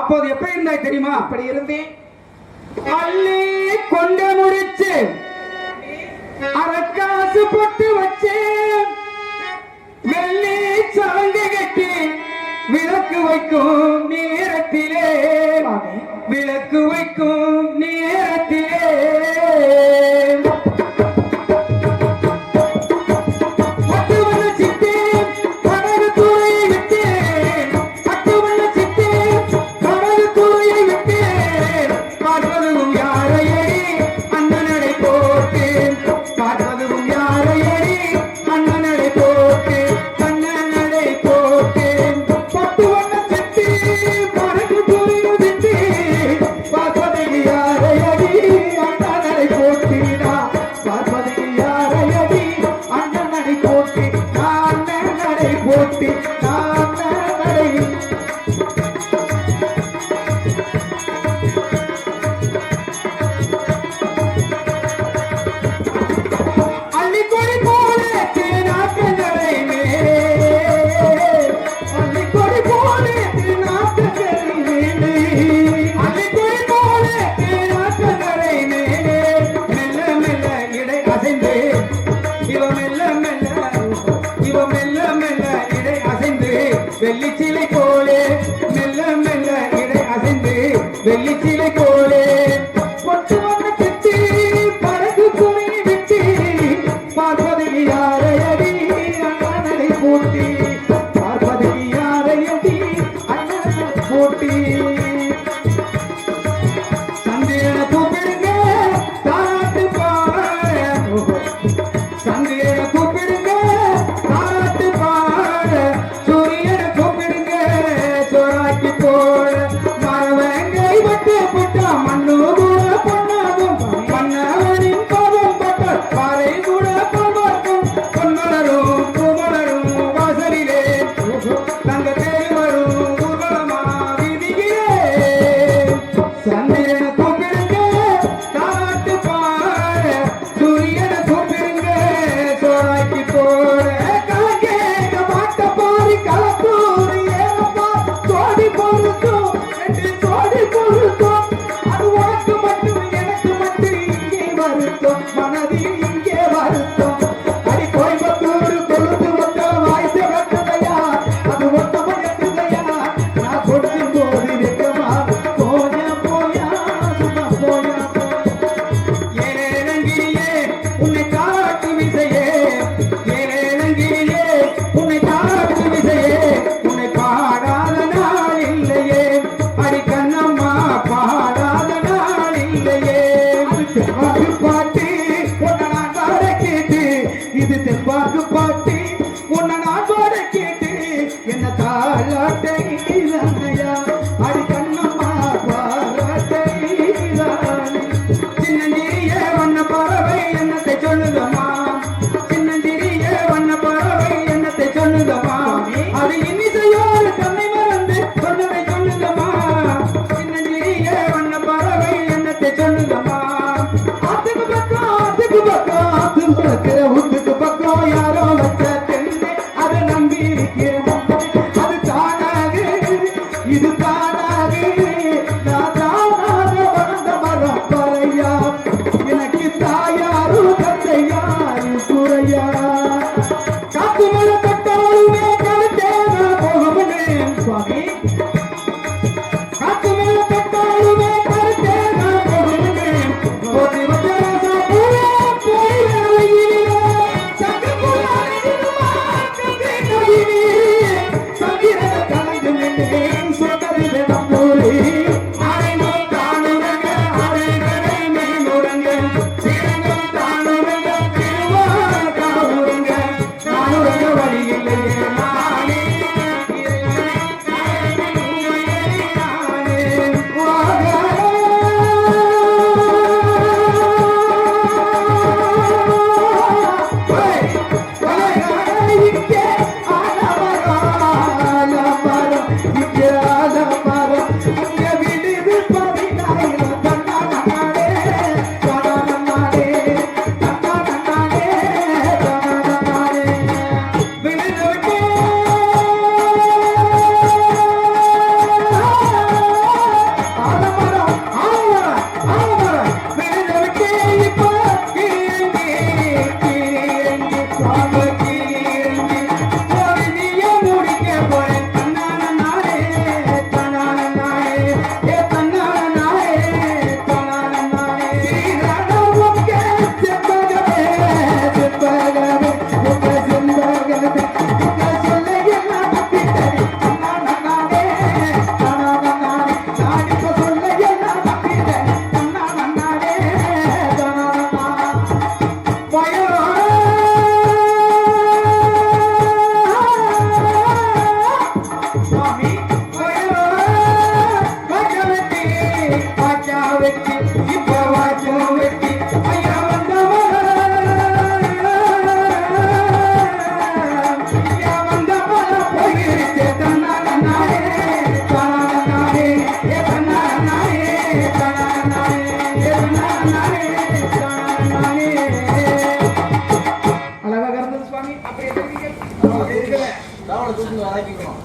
அப்போது எப்படி இருந்தாய் தெரியுமா? அப்படி இருந்தேன். அள்ளி கொண்டு முடிச்சு அரக்காசு போட்டு வச்சு வெள்ளி சலங்கை கட்டி விளக்கு வைக்கும் நேரத்திலே, விளக்கு வைக்கும் நேரத்திலே வெள்ளிச்சிலை போலே மெல்ல மெல்ல இடை அசைந்து வெள்ளிச்சிலை போலே பொட்டு வண்ண சித்தி படகு துணி விட்டு பார்ப்பது யாரையடி அண்ணனை போட்டி, பார்ப்பது யாரையடி அண்ணனை போட்டி. சந்திரனை கூப்பிடுங்க தாராட்டு பாட, சந்திரனை கூப்பிடுங்க தாராட்டு பாட, சூரியனை கூப்பிடுங்க சோறாக்கி போட, மரவங்கை பட்டு போட்டா மண்ணு கூட பொண்ணாகும், மன்னவனின் கோபம் பட்ட பாறை கூட பொன்மாக்கும், பொன்மலரும் பூமலரும் வாசலிலே தங்க தேடி வரும் ஊர்வலமா வீதியிலே. சந்திரனை கூப்பிடுங்க தாராட்டு பாட, சூரியனை கூப்பிடுங்க சோறாக்கி போட, கலக்கேக பாட்ட பாரி கலக்கூறு ஏனப்பா சோடி பொருத்தம் என்று சோடி பொருத்தம், அது உனக்கு மட்டும் எனக்கு மட்டும் இங்கே வருத்தம், மனதில் இங்கே வருத்தம். அடி கோயம்புத்தூர் கொழுந்து ஒட்ட வாய்ஸ் கட்டதையா, அது ஒட்ட மயக்குதையா, நான் கொடுக்கும் போது வெக்கமா போயா போயா சும்மா போயா. ஏழங்கிரியே உன்னை காட்டு விசையே, ஏழங்கிரியே உன்னை காட்டு விசையே, உன்னை பாடாத நாள் இல்லையே, அடி கண்ணம்மா பாடாத நாள் இல்லையே. தெம்பாக்கு பாட்டு உன்னை நான் பாட கேட்டு, இது தெம்பாக்கு பாட்டு உன்னை நான் பாட கேட்டு, என்ன தாளாட்டை இளையா அடி கண்ணம்மா பாராட்டை இளானே. சின்னஞ்சிறிய வண்ண பறவை என்னத்தை சொல்லுதம்மா, சின்னஞ்சிறிய வண்ண பறவை என்னத்தை சொல்லுதம்மா, அது இன்னிசையோடு தன்னை மறந்து சொன்னதை சொல்லுதம்மா, சின்னஞ்சிறிய வண்ண பறவை என்னத்தை சொல்லுதம்மா. ஆத்துக்கு பக்கம் ஆத்துக்கு பக்கம் ஆத்துக்கு பக்கம் உத்துக்கு பக்கம் யாரோ வச்ச தென்னை அதை நம்பி இருக்கிறோம், அது தானாக இது தானாக நான் தானாக வளர்ந்த மரம் பறையா, எனக்கு தாயாரு தந்தையாரு குறையா. காத்து மழை கட்டாலுமே கருத்தேனா போகமுனேன் சுவாமி, காத்து மழை கட்டாலுமே கருத்தேனா போகமுனேன், போதி வச்சராசா பூரா போய் அழகிலே, சங்கு புலாரிடுமா கங்கை கவினே, சங்கிரத கலந்து நின்றேன் சொன்னதிலே நம்பூரி, அரைமோ தானுரங்க அரைகரை மேலுரங்க, சிறங்கம் தானுரங்க திருவாரூரங்க, நானுரங்க வழி அழகா கறந்தது சுவாமி. அப்படி எப்படி ராவண தூக்கி வராக்கிக்கணும்.